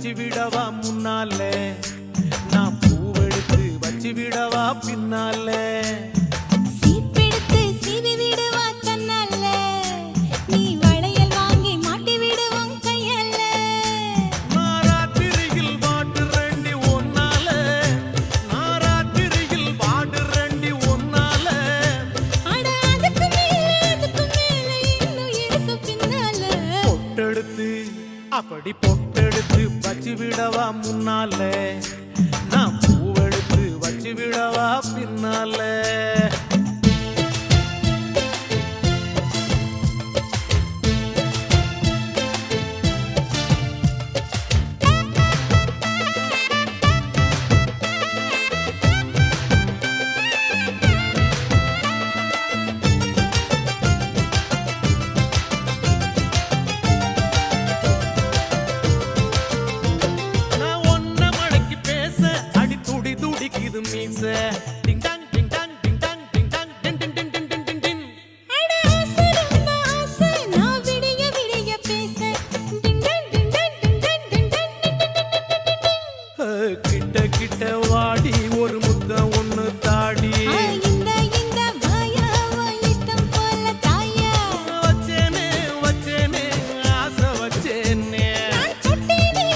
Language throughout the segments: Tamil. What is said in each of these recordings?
வச்சு விடவா முன்னால, நான் பூவெடுத்து வச்சு விடவா பின்னால, சீப்பெடுத்து சீவி விடுவா தன்னால, நீ வளையல் வாங்கி மாட்டி விடுவோம் கையால. நாராத்திரியில் வாடு ரெண்டி ஒன்னால, நாராத்திரியில் வாடு ரெண்டி ஒன்னால, அட அதுக்கு மேல இன்னும் இருக்கு பின்னால. பொட்டெடுத்து அப்படி பொட்டெடுத்து வச்சு விடவா முன்னால, நான் பூவெடுத்து வச்சு விடவா பின்னால. நான் ஒன்ன மடக்கி பேச அடி துடி துடிக்குது மீச, ding dong ding dong ding dong ding dong டின் டின் டின் டின் டின் டின் டின். அட ஆசை ரொம்ப ஆசை, நான் விடிய விடிய பேச. டிங்டன் டிங்டன் டிங்டன் டிங்டன் கிட்ட கிட்ட வாடி ஒரு முத்தம் ஒண்ணு தாடி, இந்த வாயாவ இஷ்டம் போல தாயா. வச்சேனே வச்சேனே ஆசை வச்சேனே. நான் தொட்டேனே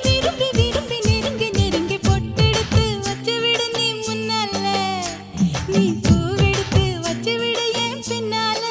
விரும்பி விரும்பி நெருங்கி நெருங்கி பொட்டெடுத்து வச்சு விடு நீ முன்னால, நீ பூவெடுத்து வச்சு விடு என் பின்னால.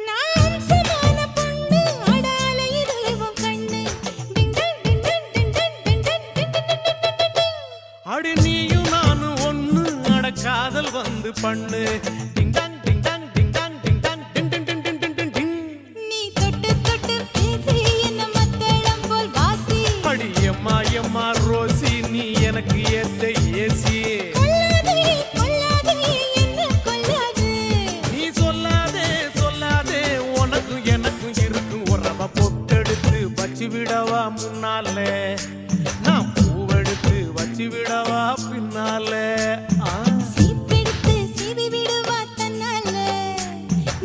நான் அம்சமான பொண்ணு, அடால இருவும் கண்ணு. டிங்டன் டிங்டன் டிங்டன் டிங்டன் டிங்டன். அடி நீயும் நானும் ஒண்ணு, அட காதல் வந்து பண்ணு, ding dong ding dong ding dong ding dong டின் டின் டின் டின் டின் டின் டின். நீ தொட்டு தொட்டு பேசி என்ன மத்தளம் போல் வாசி. அடி எம்மா எம்மா ரோசி, நீ எனக்கு ஏத்த ஏசி. கொல்லாதே கொல்லாதே என்ன கொல்லாதே. நீ சொல்லாதே சொல்லாதே உனக்கும் எனக்கும் இருக்கும் உறவ, பொட்டெடுத்து வச்சு விடவா முன்னால, நான் பூவெடுத்து வச்சு விடவா பின்னால. சீப்பெடுத்து சீவி விடுவா தன்னால,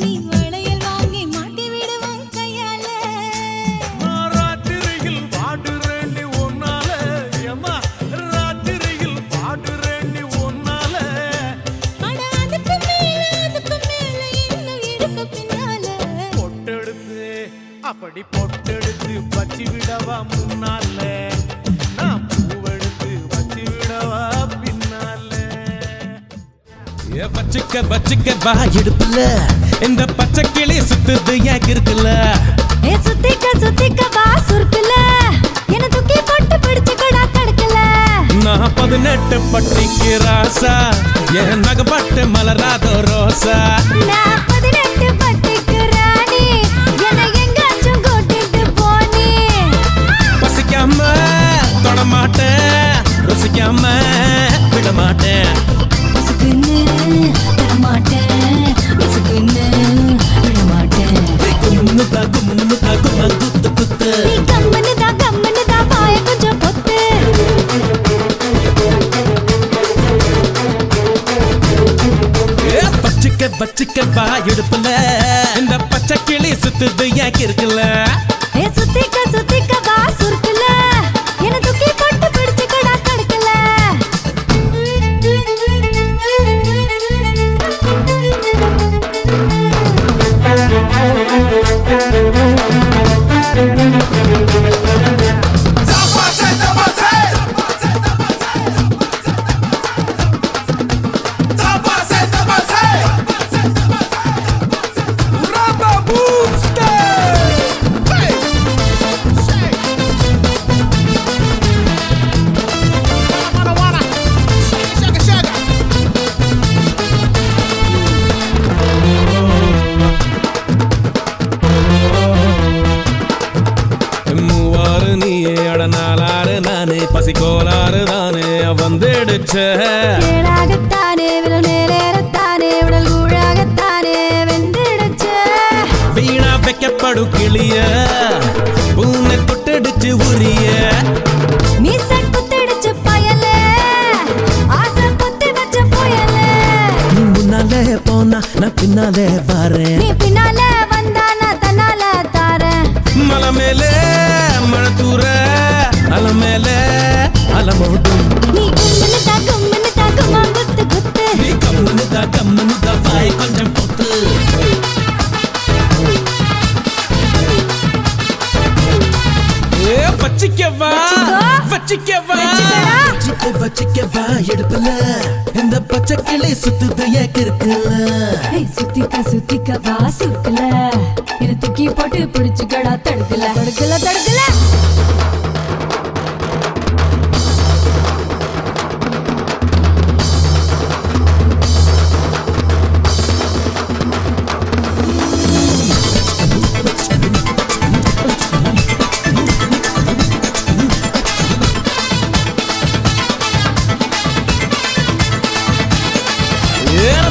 நீ வளையல் வாங்கி மாட்டி விடுவோம் கையால. ராத்திரியில் வாடு ரெண்டி ஒன்னால, எம்மா ராத்திரியில் வாடு ரெண்டி ஒன்னால, அட அதுக்கு மேல இன்னும் இருக்கு பின்னால. பொட்டெடுத்து அப்படி பொட்டெடுத்து வச்சு விடவா முன்னால, நான் பூவெடுத்து வச்சு விடவா பின்னால. வச்சுக்க வா இடுப்புல, இந்த பச்சை கிளி சுத்துது ஏன் இருக்குல்ல. ஏ சுத்திக்க வா சுருக்குல, என்ன தூக்கி போட்டு பிடிச்சுக்கடா தடுக்கல. நான் 18 பட்டிக்கு ராசா, என் நகப்பட்டு மலராதோ ரோசா. நான் 18 பட்டிக்கு ராணி, என்னை எங்காச்சும் கூட்டிட்டு போனி. பசிக்காம தொடமாட்டேன், ருசிக்காம விடமாட்டேன். பசுக்குன்னு தரமாட்டேன், பசுக்குன்னு விடமாட்டேன். கும்முதா குத்து குத்து. நீ கம்மனு தான் வாய கொஞ்சம் பொத்து. வச்சுக்க வா இடுப்புல, இந்த பச்சை கிளி சுத்துது ஏன் இருக்குல்ல. ஏ சுத்திக்க வா சுருக்குல, என்ன தூக்கி போட்டு பிடிச்சுக்கடா தடுக்கல. பின்னாலே வாரேன் நீ பின்னால வந்தா நான் தன்னால தாரேன் மலை மேலே மழை தூர அலை மேலே அலமோடும் நீ கும்முன்னு தாக்குமா குத்து குத்து நீ கம்மனு தான் வாய் கொஞ்சம் பொத்து வச்சிக்கவா வச்சிக்கவா வச்சிக்கவா எடுப்பல இந்த பச்சை கிளி சுத்துது ஏக்கிருக்குல சுத்திக்க வா சுருக்கல இது தூக்கி போட்டு பிடிச்சுக்கடா தடுக்கல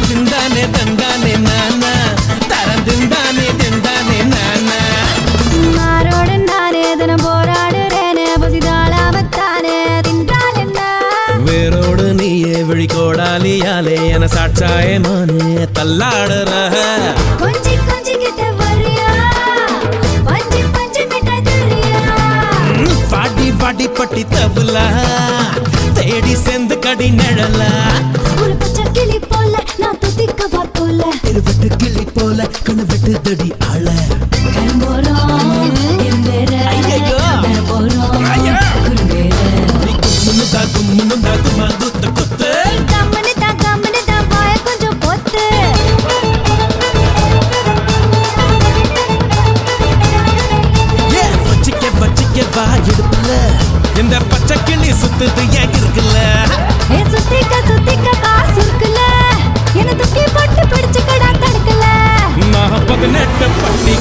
திண்டானே தந்தானே நானா தரம் திண்டானே நானா மாரோடு நானே தினம் போராடுறேனே பசிதாளாமத்தானே தின்றால் என்ன வேரோடு நீயே விழிகோடாலியாலே என சாட்சாயே மானே தள்ளாடுற கொஞ்சி கிட்ட வரியா பஞ்சு மிட்ட தெரியா பாடி பட்டி தபுலா தேடி செந்து கடி நிழல ஒரு பச்சை கிளி போல நான் துதிக்கவா போல இருவட்டு கிளி போல கணவட்டு தடி ஆள கரும்போறோம் எம்பேர ஐயையோ. போறோம் ஐயா. குரும்பேர கும்முன்னு தாக்குமா குத்து குத்து கம்மனு தான் வாய கொஞ்சம் பொத்து வச்சிக்கவா எடுப்பல இந்த பச்சை கிளி சுத்துது ஏக்கிருக்குல்ல சுத்திக்க காசு இருக்குல்ல என்ன தூக்கி போட்டு பிடிச்சுக்கடா தடுக்கல நான் 18 பட்டி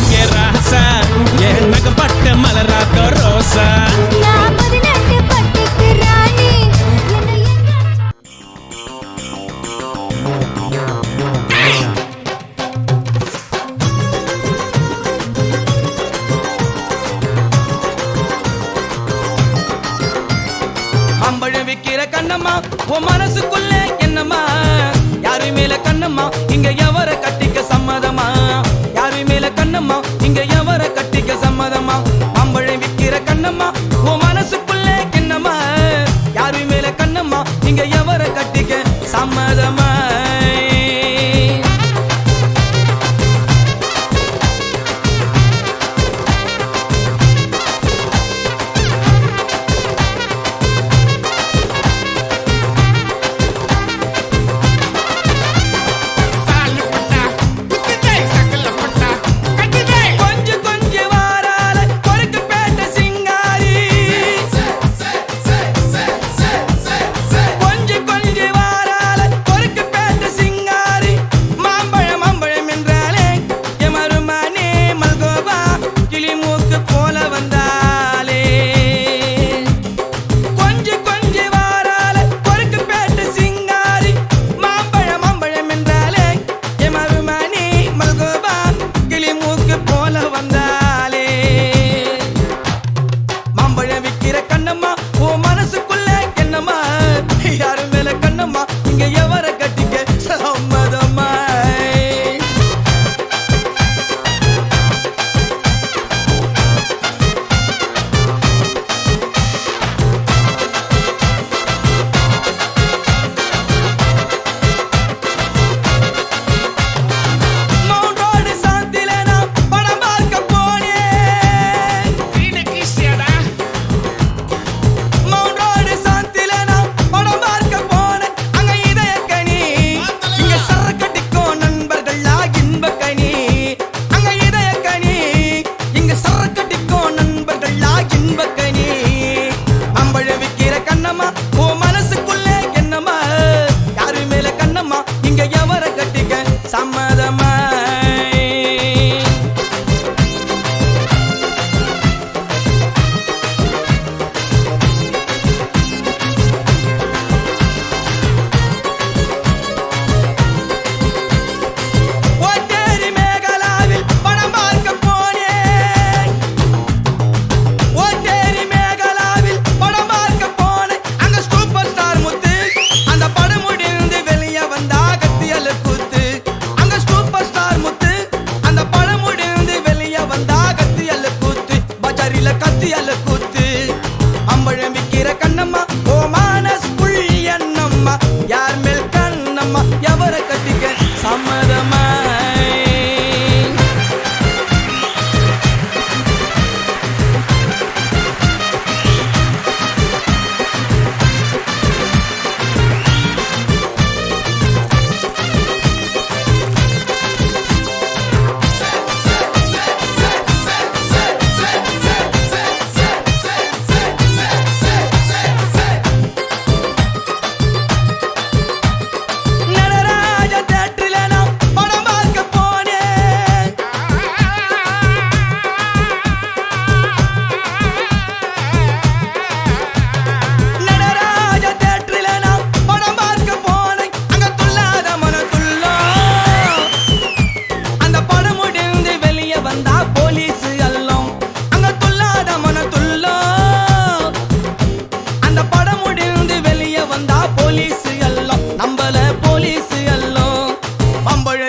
அவரை கட்டிக்க சம்மதமா?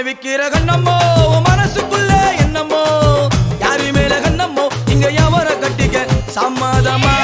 விக்கிற கண்ணம்மோ மனசுக்குள்ள என்னமோ யாரு மேல கண்ணம்மோ இங்க எவரை கட்டிக்க சம்மதமா?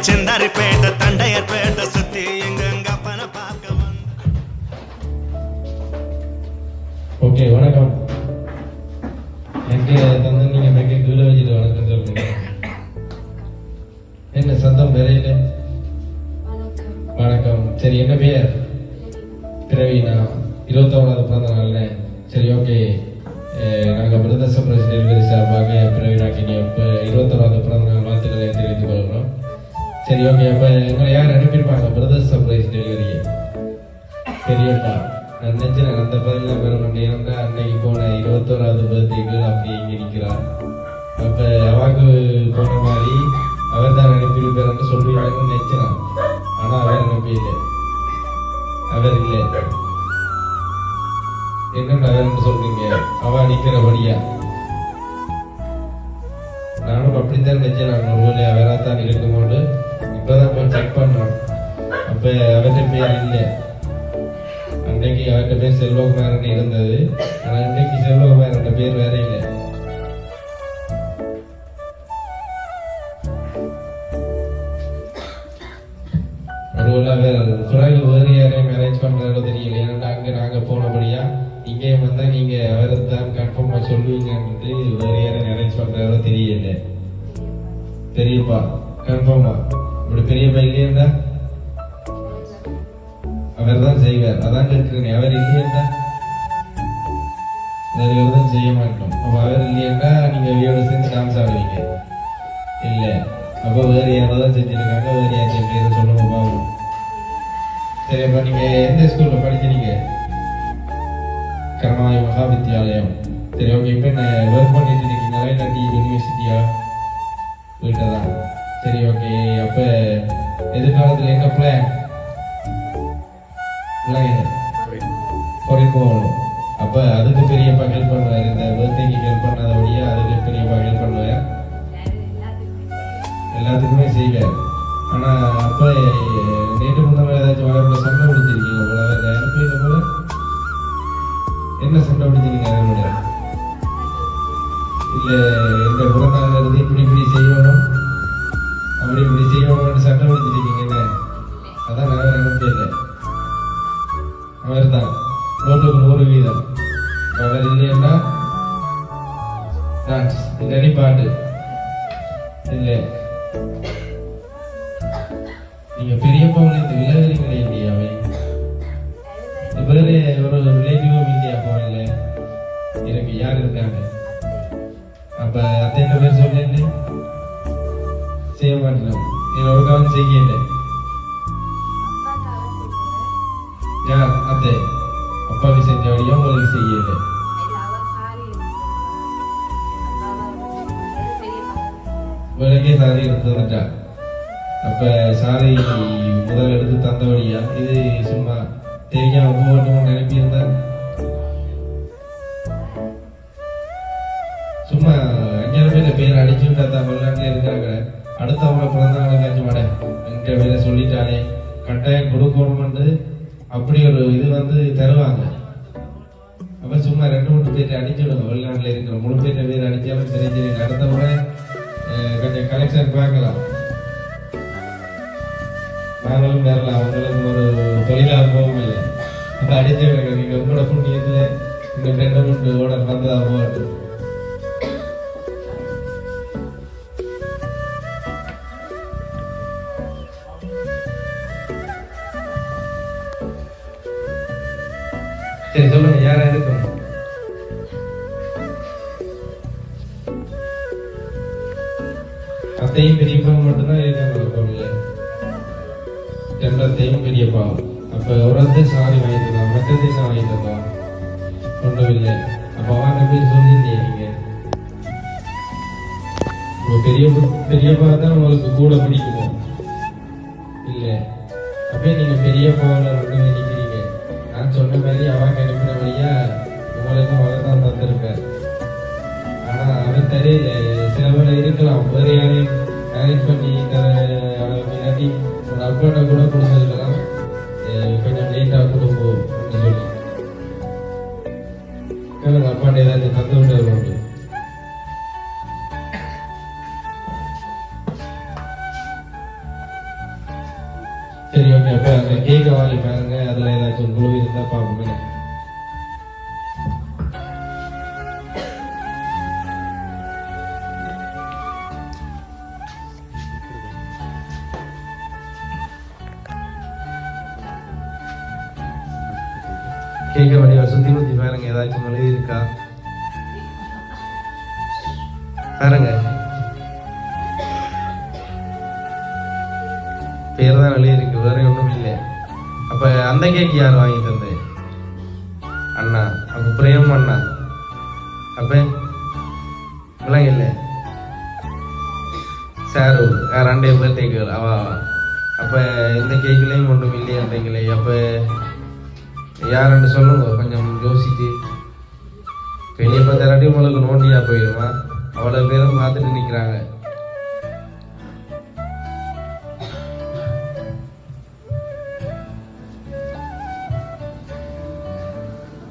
செந்தாரிப்பேட்டை தண்டையர்பேட்டை சுத்தி எங்க அப்பனை பார்க்க ஓகே வணக்கம். எனக்கு தந்து நீங்க மைக்கை கீழே வச்சுட்டு வணக்கம் சொல்றீங்க. என்ன சத்தம் பெறையில? வணக்கம். சரி, என்ன பேர்? பிரவீனா. 21வது பிறந்த நாள்ல. சரி, ஓகே. நாங்கள் பிரதர்ஸ் சர்ப்ரைஸ் டெலிவரி சார்பாக பிரவீனாக்கு 21வது பிறந்த நாள் வாழ்த்துக்களை தெரிவித்துக் கொள்கிறோம். சரி, ஓகே. அப்போ எங்களை யார் அனுப்பியிருப்பாங்க பிரதர்ஸ் சர்ப்ரைஸ் டெலிவரியை? பெரியப்பா. நான் நினைச்சேன் அந்த பதில பெற மாட்டேன். அன்னைக்கு போன 21வது பர்த்டேக்கு அப்படி இங்கே நிற்கிறார். அப்போ அவாக்கு போன மாதிரி அவர் தான் அனுப்பியிருப்பாருன்னு சொல்லுவீங்கன்னு நினைச்சேன். ஆனால் அவர் அனுப்பியில்லை. அவர் இல்லை. என்னென்ன அவர்னு சொல்றீங்க? அவ நிற்கிறபடியா? நானும் அப்படித்தான் நினைச்சேன். நான் ஒருவேளை அவராத்தான் இருக்கும்போது இப்பதான் போய் செக் பண்ணோம். அப்ப அவர்கிட்ட பேர் இல்லை. அன்றைக்கு அவர்கிட்ட பேர் செல்வகுமாரன் இருந்தது. ஆனா இன்றைக்கு செல்வகுமாரன் பேர் வேற இல்லை. ஒருவேளை பிறகு வேறு யாரையும் அரேஞ்ச் பண்றதோ தெரியல. ஏன்னா அங்க நாங்க போனபடியா இங்கே வந்தா நீங்க அவரை தான் கன்ஃபார்மா சொல்லுவீங்கன்றது வேறு யாரையும் அரேஞ்ச் பண்றதோ தெரியல. பெரியப்பா கன்ஃபார்மா? இப்படி பெரியப்பா இல்லையா? அவர் தான் செய்வார். அதான் கேட்கிறேன். அவர் இல்லையா? வேற எதுவும் செய்ய மாட்டோம். அப்ப அவர் இல்லையா நீங்க வீடு சேர்ந்து டான்ஸ் ஆடுவீங்க இல்ல? அப்போ வேறு யாராவது செஞ்சிருக்காங்க. வேறு யாரையும் பேரை சொல்லுங்க பாவம். சரி, அப்ப நீங்க எந்த ஸ்கூல்ல படிக்கிறீங்க? கர்மாய் மகா வித்யாலயம். சரி, ஓகே. இப்போ நான் ஒர்க் பண்ணிட்டு இருக்கீங்களா இல்லாட்டி யூனிவர்சிட்டியா? வீட்டில் தான். சரி, ஓகே. அப்போ எதிர்காலத்தில் என்ன பிளான்? ஃபாரின் போகணும். அப்போ அதுக்கு பெரியப்பா ஹெல்ப் பண்ணுவார். இந்த பர்த்டேக்கு ஹெல்ப் பண்ணாதபடியா அதுக்கு பெரியப்பா ஹெல்ப் பண்ணுவார். எல்லாத்துக்குமே செய்வார். ஆனால் அப்போ நேற்று முன்னாள் ஏதாச்சும் அவரோட சண்டை பிடிச்சிருக்கீங்க போல? அதை அனுப்பியிருந்த போல என்ன சண்டை பிடிச்சிருக்கீங்க அவரோட? இல்லை இந்த பிறந்தாங்க இப்படி இப்படி செய்யணும் அப்படி இப்படி செய்யணும்னு சண்டை பிடிச்சிருக்கீங்க என்ன? அதான் நான் அனுப்பியல. அவர் தான் 100% அவர் இல்லைன்னா டான்ஸ் இல்லாட்டி பாட்டு இல்லை. நீங்க பெரியப்பாவில் இந்த விலகிறீங்களே இல்லையாவே? வேறு ஒரு ரிலேட்டிவும் இல்லையா? போகல எனக்கு யார் இருக்காங்க? அப்ப அத்தனை பேர் சொல்லிட்டு செய்ய மாட்டேன். நீ ஒரு காலம் செய்யல யார் அத்தை? அப்ப அப்பாவுக்கு செஞ்ச வழியா உங்களுக்கு செய்யல. உங்களுக்கே சாரி எடுத்து வந்துட்டா. அப்ப சாரி முதல் எடுத்து தந்த வழியா இது சும்மா தெரியாம போகட்டும் நினைப்பியிருந்தா சும்மா 5 பேர் பேர் அடிச்சு விட்டா தமிழ்நாட்டில் இருக்காங்க. அடுத்த அவங்க பிறந்த நாளுக்காச்சும் மாட எங்க பேரை சொல்லிட்டாலே கட்டாயம் கொடுக்கணும்னு அப்படி ஒரு இது வந்து தருவாங்க. அப்ப சும்மா 2-3 பேர் அடிச்சு விடுங்க. வெளிநாட்டில் இருக்கிற 3 பேர் அடிச்சாலும் தெரிஞ்சு அடுத்த முறை கொஞ்சம் கலெக்ஷன் பார்க்கலாம். நாங்களும் வரலாம். அவங்களுக்கு ஒரு தொழிலாகவும் இல்லை. அப்ப அடிச்சு விடுங்க. நீங்க உங்களோட புண்ணியத்துல இந்த 2-3 ஓட வந்ததா போகட்டும். சரி சொல்லுங்க, யாரா இருக்கும்? அத்தையும் பெரியப்பாவும் மட்டும்தான் இருக்காங்க கோவில்ல. அத்தையும் பெரியப்பாவும். அப்ப ஒரு சாரி வாங்கி தந்தோம், மற்றது என்ன வாங்கி தந்தோம்? ஒன்றும் இல்லை. அப்ப அவங்க பேர் சொல்லியிருந்தீங்க நீங்க. பெரியப்பா தான் உங்களுக்கு கூட பிடிக்குமோ? இல்லை. அப்பயே நீங்க பெரியப்பாவில் ஒன்று நினைக்கிறீங்க. நான் சொன்ன மாதிரி அவங்க அனுப்பின வழியா உங்களுக்கு மகன் தான் தந்திருக்கார். ஆனா அவன் தெரியல, சில பேர் இருக்கலாம் வேறு யாரையும் மேரேஜ் பண்ணி தர அளவுக்கு இல்லாட்டி ஒரு அப்பாட்ட கூட கொடுத்துருக்கலாம். கொஞ்சம் லேட்டாக கொடுப்போம் அப்படின்னு சொல்லி அப்பாட்ட ஏதாச்சும் தந்து விட்டு உண்டு. சரி ஓகே. அப்ப அந்த கேக்க வாங்கி பாருங்க, அதுல ஏதாச்சும் குழு இருந்தா பாப்போமே. கேக்க வழியா சுத்தி முத்தி பாருங்க, ஏதாச்சும் எழுதி இருக்கா பாருங்க. பேர் தான் எழுதி இருக்கு, வேற ஒன்றும் இல்லை. அப்ப அந்த கேக் யார் வாங்கி தந்து? அண்ணா. அப்ப பிரேம் அண்ணா. அப்ப விலங்கு இல்லை சாரு 2 பர்த்டே கேள் அவா. அப்ப இந்த கேக்குலையும் ஒன்றும் இல்லையான்றீங்களே. அப்ப யாருன்னு சொல்லுங்க கொஞ்சம் யோசிச்சு. பெரியப்பா தராட்டி உங்களுக்கு நோண்டியா போயிடுமா? அவ்வளவு பேரும் பார்த்துட்டு நிக்கிறாங்க.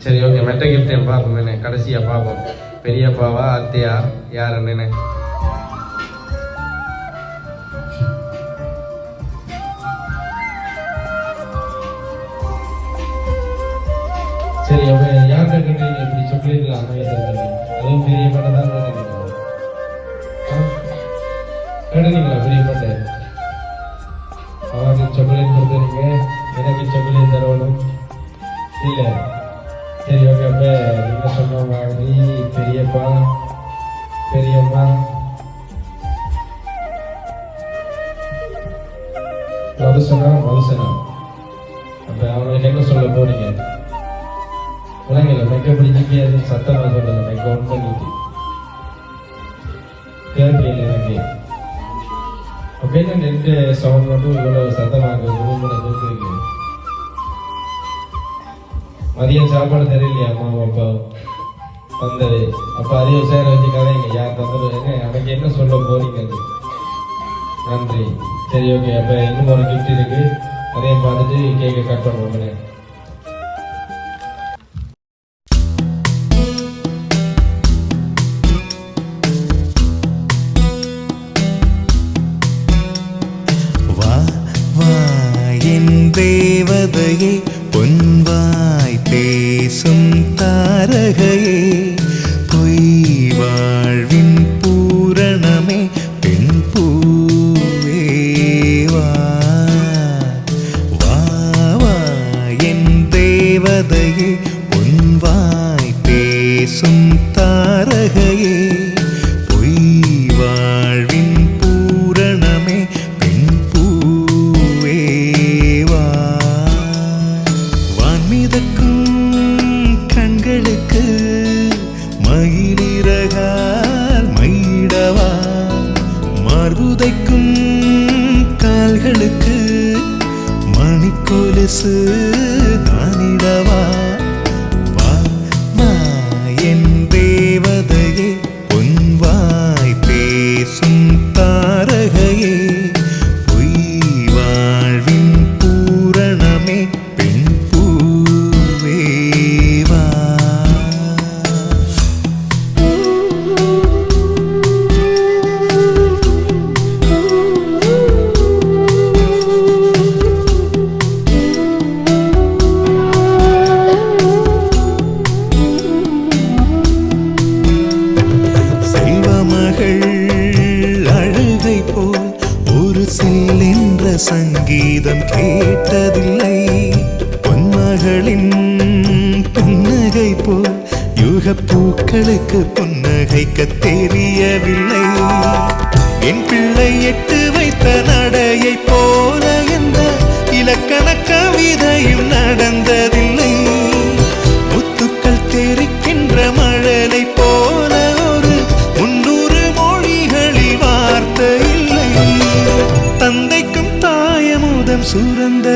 சரி ஓகே. மெட்ட கிஃப்ட் பார்ப்போம் என்ன கடைசியா பார்ப்போம். பெரியப்பாவா அத்தையா யாருன்னு என்ன? சரி அப்ப யார்கிட்ட கேட்டீங்க இப்படி சாக்லேட்ல அமைதியாக? அதுவும் பெரிய பட்டை தான் கேட்டீங்களா? பெரிய பட்டை அவனுக்கு சாக்லேட் கொடுத்துருங்க, எனக்கு சாக்லேட் தரணும் இல்லை? சரி ஓகே. அப்ப நீங்க சொன்ன மாதிரி பெரியப்பா பெரியம்மா மதுசனா. அப்ப அவங்களுக்கு என்ன சொல்ல போறீங்க? விலங்குல மெக்க பிடிச்சிட்டு அது சத்தமா சொல்லுங்க. மெக்க ஒன் பண்ணிட்டு கேட்கல எனக்கு. அப்படின்னு 2 சவுண்ட் மட்டும் இவ்வளவு சத்தமாக இருக்கு. மதியம் சாப்பாடு தெரியலையா அம்மா அப்பா வந்தது? அப்ப அதையும் சேர வச்சு கதைங்க யார் தந்துருவாங்க, எனக்கு என்ன சொல்ல போறீங்க? நன்றி. சரி ஓகே. அப்ப இன்னும் ஒரு கிஃப்ட் இருக்கு, அதையும் பார்த்துட்டு கேக்க கட் பண்ணுவோம். தேவதையே பொன்வாய் பேசும் தாரகையே, பொய் வாழ்வின் பூரணமே பெண் பூவேவா. வா வா என் தேவதையே பொன்வாய் பேசும் தாரகையே, பொய் வாழ்வின் பூரணமே பெண் பூவேவா. வான்மிதக்கும் கீதம் கேட்டதில்லை பொன்மகளின் புன்னகை போல் யுக பூக்களுக்கு புன்னகைக்க தெரியவில்லை என் பிள்ளை எட்டு வைத்த நடையை போல எந்த இலக்கண கவிதையும் நடந்ததில்லை முத்துக்கள் தெரிக்கின்ற மழலை போல ஒரு 300 மொழிகளில் வார்த்தை இல்லை தந்தைக்கும் தாயமுதம் சுரந்த